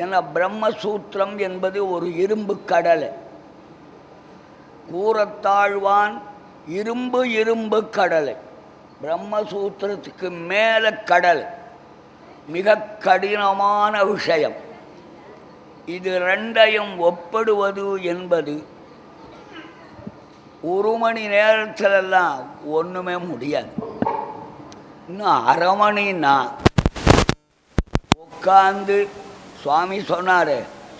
என பிரம்மசூத்திரம் என்பது ஒரு இரும்பு கடல். கூறத்தாழ்வான் இரும்பு கடல். பிரம்மசூத்திரத்துக்கு மேலே கடல். மிக கடினமான விஷயம். இது ரெண்டையும் ஒப்பிடுவது என்பது ஒரு மணி நேரத்திலெல்லாம் ஒன்றுமே முடியாது. இன்னும் அரை மணின்னா உட்காந்து சுவாமி சொன்னார்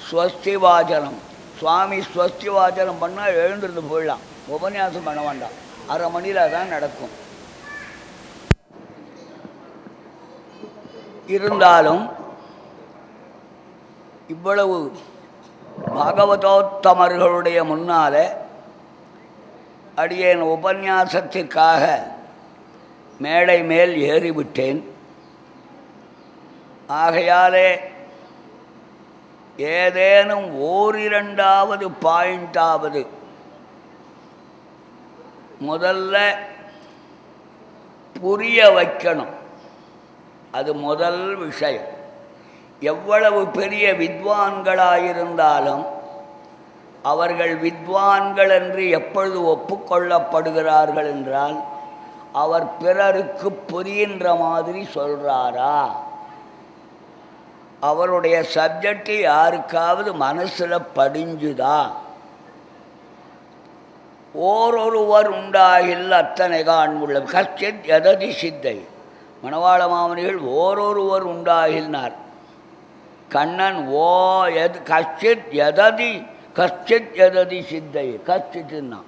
ஸ்வஸ்தி வாசனம். சுவாமி ஸ்வஸ்தி வாசனம் பண்ணால் எழுந்திருந்து போயிடலாம், உபன்யாசம் பண்ண வேண்டாம். அரை மணியில் தான் நடக்கும். இருந்தாலும் இவ்வளவு பாகவதோத்தமர்களுடைய முன்னால் அடியேன் உபன்யாசத்திற்காக மேடை மேல் ஏறிவிட்டேன். ஆகையாலே ஏதேனும் ஓரிரண்டாவது பாயிண்டாவது முதல்ல புரிய வைக்கணும். அது முதல் விஷயம். எவ்வளவு பெரிய வித்வான்களாயிருந்தாலும் அவர்கள் வித்வான்கள் என்று எப்பொழுது ஒப்புக்கொள்ளப்படுகிறார்கள் என்றால் அவர் பிறருக்கு புரிகின்ற மாதிரி சொல்கிறாரா, அவருடைய சப்ஜெக்டு யாருக்காவது மனசில் படிஞ்சுதா. ஓரொருவர் உண்டாகில் அத்தனை காண்புள்ள கஷ்டித் எததி சித்தை. மணவாள மாமனிகள் ஓரொருவர் உண்டாகினார். கண்ணன் ஓ எது கஷ்டித் எததி சித்தை கஷ்டித்துன்னா.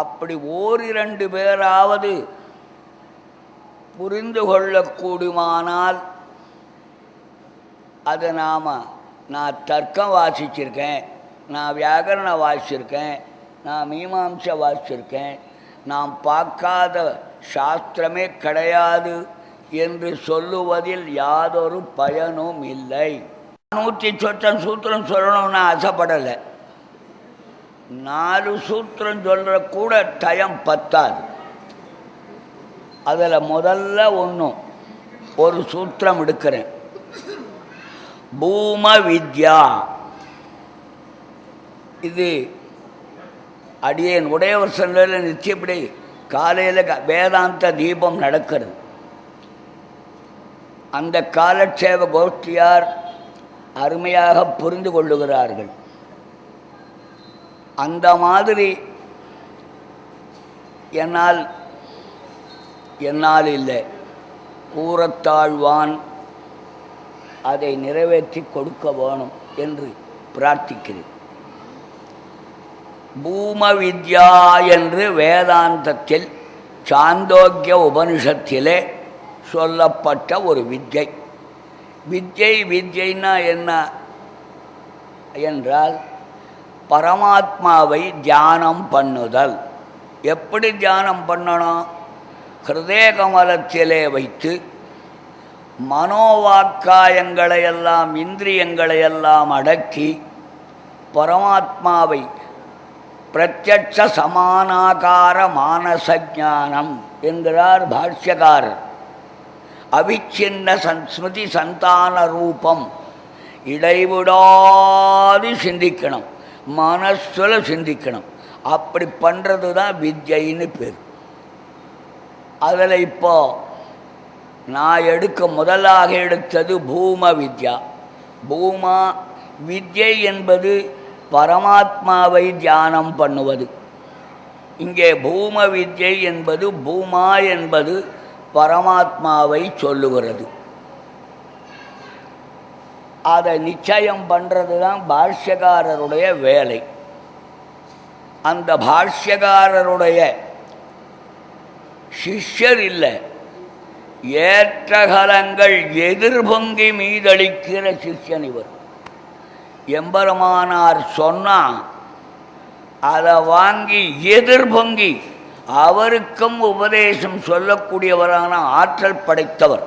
அப்படி ஓரிரண்டு பேராவது புரிந்து கொள்ளக்கூடுமானால் அது நான் தர்க்கம் வாசிச்சிருக்கேன், நான் வியாகரணம் வாசிச்சிருக்கேன், நான் மீமாம்சை வாசிச்சிருக்கேன், நான் பார்க்காத சாஸ்திரமே கிடையாது என்று சொல்லுவதில் யாதொரு பயனும் இல்லை. 100 சொச்சம் சூத்திரம் சொல்லணும்னு ஆசைப்படலை. 4 சூத்திரம் சொல்கிற கூட டைம் பத்தாது. அதில் முதல்ல ஒரு சூத்திரம் எடுக்கிறேன். பூம வித்யா. இது அடியேன் உடையவர் சொன்னதில் நிச்சயப்படி காலையில் வேதாந்த தீபம் நடக்கிறது. அந்த காலட்சேப கோஷ்டியார் அருமையாக புரிந்து கொள்ளுகிறார்கள். அந்த மாதிரி என்னால் இல்லை, கூறத்தாழ்வான் அதை நிறைவேற்றி கொடுக்க வேணும் என்று பிரார்த்திக்கிறேன். பூம வித்யா என்று வேதாந்தத்தில் சாந்தோக்கிய உபனிஷத்திலே சொல்லப்பட்ட ஒரு வித்யை. வித்யைன்னா என்ன என்றால் பரமாத்மாவை தியானம் பண்ணுதல். எப்படி தியானம் பண்ணணும்? ஹிருதய கமலத்திலே வைத்து மனோவாக்காயங்களையெல்லாம் இந்திரியங்களையெல்லாம் அடக்கி பரமாத்மாவை பிரத்யட்ச சமானாகார மானசஞானம் என்கிறார் பாஷ்யக்காரர். அவிச்சின்ன ஸ்மிருதி சந்தான ரூபம் இடைவிடாது சிந்திக்கணும், மனசுல சிந்திக்கணும். அப்படி பண்ணுறது தான் வித்யைன்னு பேர். அதில் இப்போ நான் முதலாக எடுத்தது பூம வித்யா. பூமா வித்யை என்பது பரமாத்மாவை தியானம் பண்ணுவது. இங்கே பூம வித்யை என்பது பூமா என்பது பரமாத்மாவை சொல்லுகிறது. அதை நிச்சயம் பண்ணுறது தான் பாஷ்யக்காரருடைய வேலை. அந்த பாஷ்யக்காரருடைய சிஷ்யர் இல்லை, ஏற்றகலங்கள் எதிர்பொங்கி மீதளிக்கிற சிஷ்யன் இவர். எம்பெருமானார் சொன்னால் அதை வாங்கி எதிர்பொங்கி அவருக்கும் உபதேசம் சொல்லக்கூடியவரான ஆற்றல் படைத்தவர்.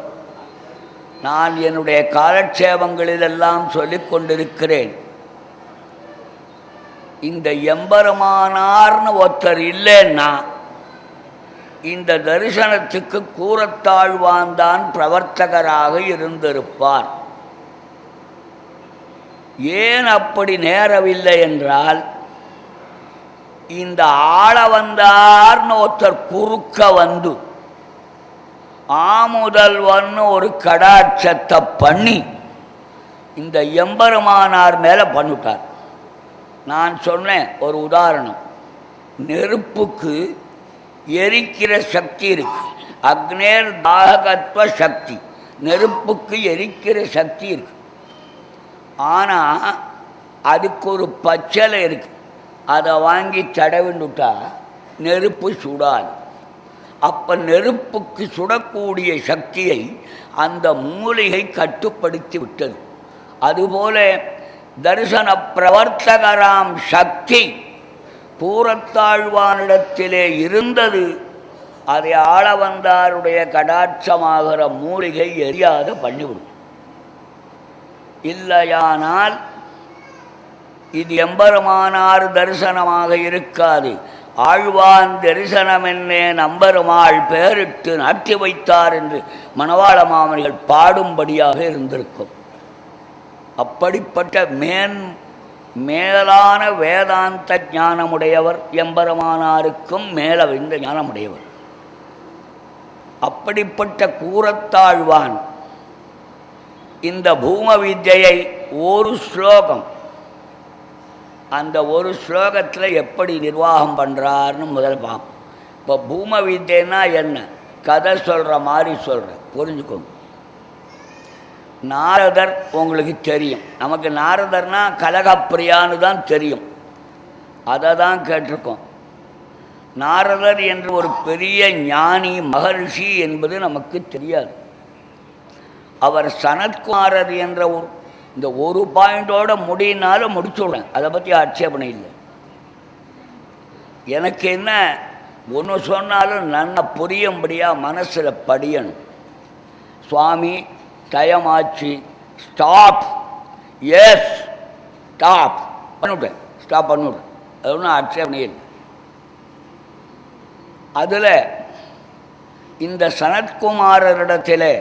நான் என்னுடைய காலட்சேபங்களிலெல்லாம் சொல்லிக் கொண்டிருக்கிறேன். இந்த எம்பெருமானார்னு ஒருத்தர் இல்லைன்னா இந்த தரிசனத்துக்கு கூறத்தாழ்வான் தான் பிரவர்த்தகராக இருந்திருப்பார். ஏன் அப்படி நேரவில்லை என்றால், இந்த ஆள வந்தார்னு ஒருத்தர் குறுக்க வந்து ஆமுதல்வன்னு ஒரு கடாட்சத்தை பண்ணி இந்த எம்பெருமானார் மேலே பண்ணிவிட்டார். நான் சொன்னேன் ஒரு உதாரணம், நெருப்புக்கு எரிக்கிற சக்தி இருக்கு, அக்னேர் தாககத்வ சக்தி, நெருப்புக்கு எரிக்கிற சக்தி இருக்கு. ஆனால் அதுக்கு ஒரு பச்சலை இருக்கு, அதை வாங்கி தடவிண்டுட்டா நெருப்பு சுடாது. அப்போ நெருப்புக்கு சுடக்கூடிய சக்தியை அந்த மூலிகை கட்டுப்படுத்தி விட்டது. அதுபோல தரிசன பிரவர்த்தகராம் சக்தி கூரத்தாழ்வானிடத்திலே இருந்தது. அதை ஆள வந்தாருடைய கடாட்சமாகிற மூலிகை எரியாத பண்ணிவிடும். இல்லையானால் இது எம்பெருமானார் தரிசனமாக இருக்காது. ஆழ்வான் தரிசனம் என்னே நம்பெருமாள் பெயரிட்டு நாட்டி வைத்தார் என்று மணவாள மாமனிகள் பாடும்படியாக இருந்திருக்கும். அப்படிப்பட்ட மேலான வேதாந்த ஞானமுடையவர், எம்பெருமானாருக்கும் மேலவிந்த ஞானமுடையவர். அப்படிப்பட்ட கூரத்தாழ்வான் இந்த பூம வித்யை ஒரு ஸ்லோகம், அந்த ஒரு ஸ்லோகத்தில் எப்படி நிர்வாகம் பண்ணுறாருன்னு முதல் பார்ப்போம். இப்போ பூம வித்யன்னா என்ன, கதை சொல்கிற மாதிரி சொல்கிறேன், புரிஞ்சுக்கோங்க. நாரதர் உங்களுக்கு தெரியும், நமக்கு நாரதர்னா கலகப்பிரியான்னு தான் தெரியும், அதை தான் கேட்டிருக்கோம். நாரதர் என்று ஒரு பெரிய ஞானி மகர்ஷி என்பது நமக்கு தெரியாது. அவர் சனத்குமாரர் என்ற இந்த ஒரு பாயிண்டோட முடியினாலும் முடிச்சுடுறேன், அதை பற்றி ஆட்சேபனை இல்லை. எனக்கு என்ன ஒன்று சொன்னாலும் நன்ன புரியும்படியாக மனசில் படியணும். சுவாமி டயமாச்சு, ஸ்டாப், எஸ் ஸ்டாப் பண்ணிவிட்டேன், ஸ்டாப் பண்ணிவிட்டேன், அது ஒன்றும் ஆட்சேபனை இல்லை. அதில் இந்த சனத்குமாரரிடத்தில்,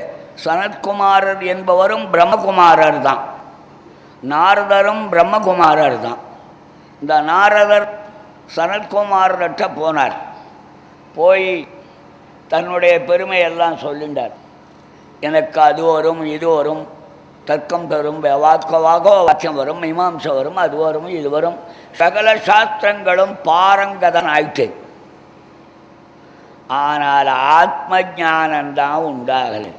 சனத்குமாரர் என்பவரும் பிரம்மகுமாரர் தான், நாரதரும் பிரம்மகுமாரர் தான். இந்த நாரதர் சனத்குமாரர்கிட்ட போனார், போய் தன்னுடைய பெருமையெல்லாம் சொல்லிண்டார். எனக்கு அது வரும், இது வரும், தர்க்கம் தரும், வாக்கியம் வரும், மீமாம்சை வரும், அது வரும், இது வரும், சகல சாஸ்திரங்களும் பாரங்கதன் ஆயிட்டு. ஆனால் ஆத்ம ஞானந்தான் உண்டாகலை.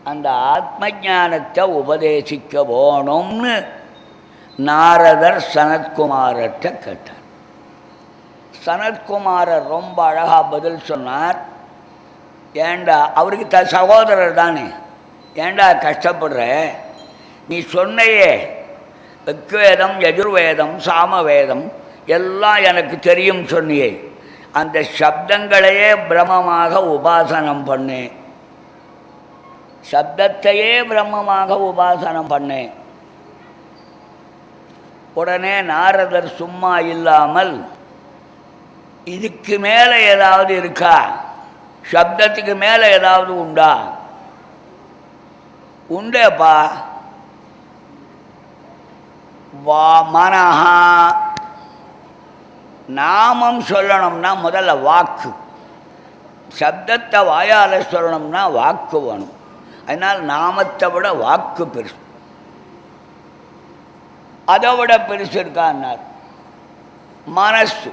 அந்த ஆத்ம ஞானத்தை உபதேசிக்க போகணும்னு நாரதர் சனத்குமார்கிட்ட கேட்டார். சனத்குமாரர் ரொம்ப அழகாக பதில் சொன்னார். ஏண்டா, அவருக்கு சகோதரர் தானே, ஏண்டா கஷ்டப்படுற, நீ சொன்னையே ரிக்வேதம், யஜுர்வேதம், சாமவேதம் எல்லாம் எனக்கு தெரியும் சொன்னியே, அந்த சப்தங்களையே பிரம்மமாக உபாசனம் பண்ணு, சப்தத்தையே பிரம்மமாக உபாசனம் பண்ணு. உடனே நாரதர் சும்மா இல்லாமல், இதுக்கு மேலே ஏதாவது இருக்கா, சப்தத்துக்கு மேலே ஏதாவது உண்டா? உண்டேப்பா. மனஹா, நாமம் சொல்லணும்னா முதல்ல வாக்கு, சப்தத்தை வாயால் சொல்லணும்னா வாக்கு வேணும். அதனால் நாமத்தை விட வாக்கு பெருசு. அதை விட பெருசு இருக்கான்னார் மனசு.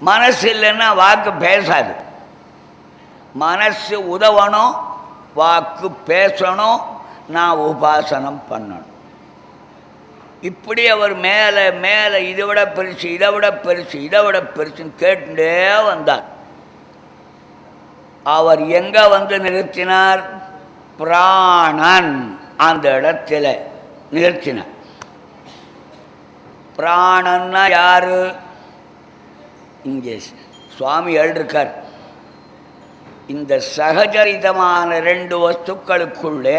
மனசு இல்லைன்னா வாக்கு பேசாது. மனசு உதவணும், வாக்கு பேசணும், நான் உபாசனம் பண்ணணும். இப்படி அவர் மேலே மேலே இதை விட பெருசு, இதை விட பெருசு, இதை விட பெருசுன்னு கேட்டுட்டே வந்தார். அவர் எங்கே வந்து நிறுத்தினார்? பிராணன் அந்த இடத்துல நிறுத்தினார். பிராணன்னா யாரு? இங்கே சுவாமி எழுதிருக்கார். இந்த சகஜரிதமான ரெண்டு வஸ்துக்களுக்குள்ளே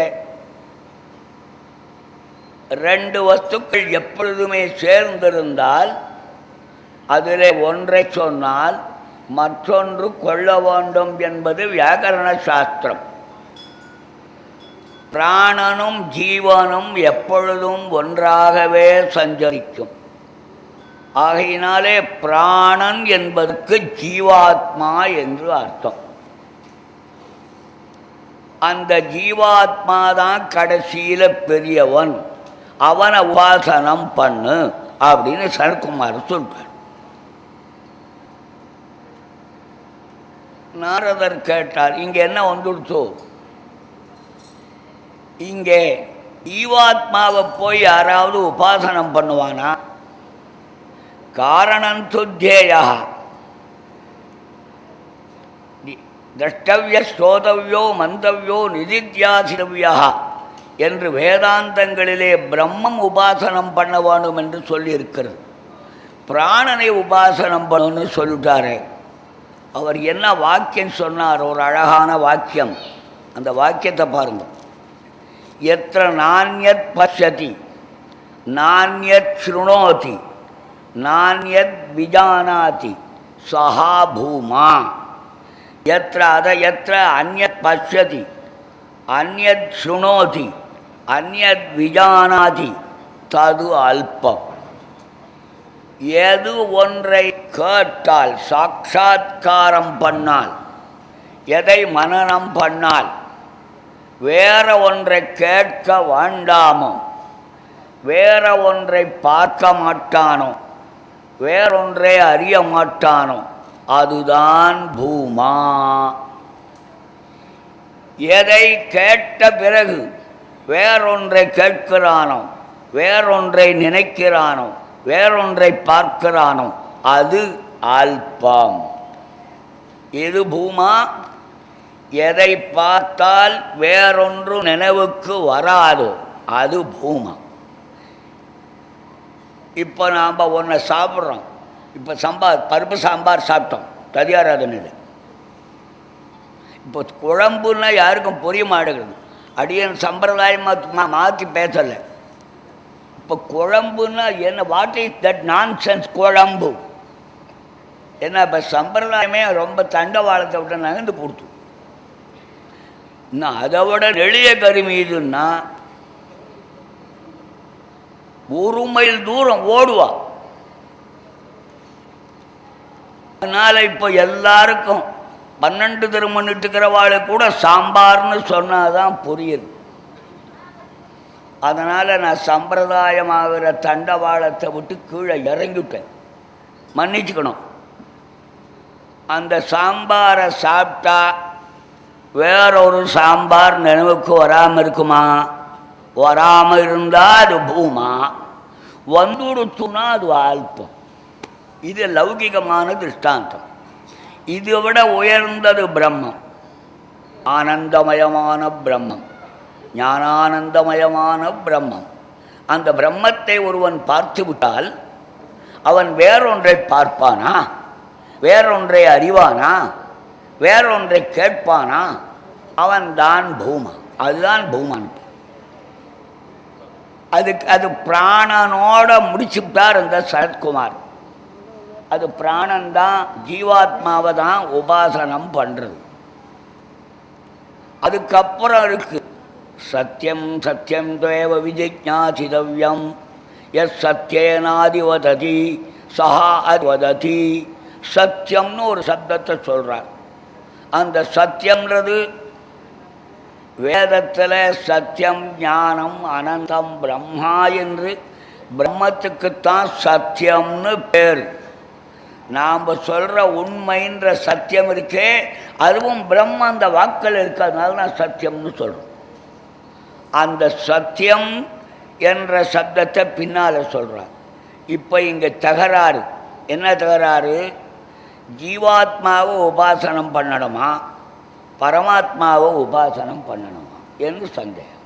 ரெண்டு வஸ்துக்கள் எப்பொழுதுமே சேர்ந்திருந்தால் அதில் ஒன்றை சொன்னால் மற்றொன்று கொள்ள வேண்டும் என்பது வியாக்கரண சாஸ்திரம். பிராணனும் ஜீவனும் எப்பொழுதும் ஒன்றாகவே சஞ்சரிக்கும். ஆகையினாலே பிராணன் என்பதற்கு ஜீவாத்மா என்று அர்த்தம். அந்த ஜீவாத்மா தான் கடைசியில பெரியவன், அவனை உபாசனம் பண்ணு அப்படின்னு சனத்குமார் சொல்றார். நாரதர் கேட்டார், இங்க என்ன வந்துடுச்சோ? இங்கே ஜீவாத்மாவை போய் யாராவது உபாசனம் பண்ணுவானா? காரணம் சுத்தேயா திரஷ்டவிய ஸ்ரோதவ்யோ மந்தவ்யோ நிதித்தியாசிரவியா என்று வேதாந்தங்களிலே பிரம்மம் உபாசனம் பண்ண வேணும் என்று சொல்லியிருக்கிறது. பிராணனை உபாசனம் பண்ணணும்னு சொல்லிட்டாரே. அவர் என்ன வாக்கியம் சொன்னார்? ஒரு அழகான வாக்கியம். அந்த வாக்கியத்தை பாருங்க. எத்திர நான்யத் பஷ்யதி நான்யத் ஸ்ருணோதி நான்யத் விஜானாதி சஹா பூமா. எத்திர எத்திர அந்யத் பஷ்யதி அந்யத் ஸ்ருணோதி அந்யத் விஜானாதி தது அல்பம். எது ஒன்றை கேட்டால், சாட்சாத்காரம் பண்ணால், எதை மனனம் பண்ணால் வேற ஒன்றை கேட்க வேண்டாமோ, வேற ஒன்றை பார்க்க மாட்டானோ, வேறொன்றை அறிய மாட்டானோ, அதுதான் பூமா. எதை கேட்ட பிறகு வேறொன்றை கேட்கிறானோ, வேறொன்றை நினைக்கிறானோ, வேறொன்றை பார்க்கிறானோ, அது அல்பம். இது பூமா. எதை பார்த்தால் வேறொன்று நினைவுக்கு வராதோ அது பூமா. இப்போ நாம் ஒன்றை சாப்பிட்றோம். இப்போ பருப்பு சாம்பார் சாப்பிட்டோம் ததியாராதனையில். இப்போ குழம்புன்னா யாருக்கும் புரிய மாட்டேங்குது. அடியன் சம்பிரதாயமாக மாற்றி பேசலை. இப்போ குழம்புன்னா என்ன? வாட் இஸ் தட் நான்சென்ஸ் குழம்பு? ஏன்னா இப்போ சம்பிரதாயமே ரொம்ப தண்டவாளத்தை விட்டு நகர்ந்து கொடுத்து. இன்னும் அதை விட எளிய கருமீதுன்னா 1 மைல் தூரம் ஓடுவா. அதனால் இப்போ எல்லாருக்கும் 12 திருமணிட்டுக்கிறவாளு கூட சாம்பார்னு சொன்னாதான் புரியுது. அதனால் நான் சம்பிரதாயமாகிற தண்டவாளத்தை விட்டு கீழே இறங்கிவிட்டேன். மன்னிச்சுக்கணும். அந்த சாம்பாரை சாப்பிட்டா வேறொரு சாம்பார் நினைவுக்கு வராமல் இருக்குமா? வராமல் இருந்தால் அது பூமா, வந்துடுத்துனா அது அல்பம். இது லௌகிகமான திருஷ்டாந்தம். இதை விட உயர்ந்தது பிரம்மம், ஆனந்தமயமான பிரம்மம், ஞானானந்தமயமான பிரம்மம். அந்த பிரம்மத்தை ஒருவன் பார்த்து விட்டால் அவன் வேறொன்றை பார்ப்பானா? வேறொன்றை அறிவானா? வேறொன்றை கேட்பானா? அவன்தான் பூமா. அதுதான் பூமான். அது பிராணனோட முடிச்சுட்டார் இந்த சரத்குமார். அது பிராணன்தான், ஜீவாத்மாவை தான் உபாசனம் பண்ணுறது. அதுக்கப்புறம் இருக்கு சத்தியம். சத்தியம் தேவ விஜிஞாசிதவ்யம் எஸ் சத்தியேனாதி வததி சஹா வததி. சத்தியம்னு ஒரு சப்தத்தை சொல்கிறார். அந்த சத்தியம்ன்றது வேதத்தில் சத்தியம் ஞானம் அனந்தம் பிரம்மா என்று பிரம்மத்துக்குத்தான் சத்தியம்னு பேர். நாம் சொல்கிற உண்மைன்ற சத்தியம் இருக்கே, அதுவும் பிரம்ம அந்த வாக்கள் இருக்கிறதுனால நான் சத்தியம்னு சொல்கிறோம். அந்த சத்தியம் என்ற சப்தத்தை பின்னால் சொல்கிறார். இப்போ இங்கே தகராறு. என்ன தகராறு? ஜீவாத்மாவை உபாசனம் பண்ணணுமா, பரமாத்மாவை உபாசனம் பண்ணணுமா என்று சந்தேகம்.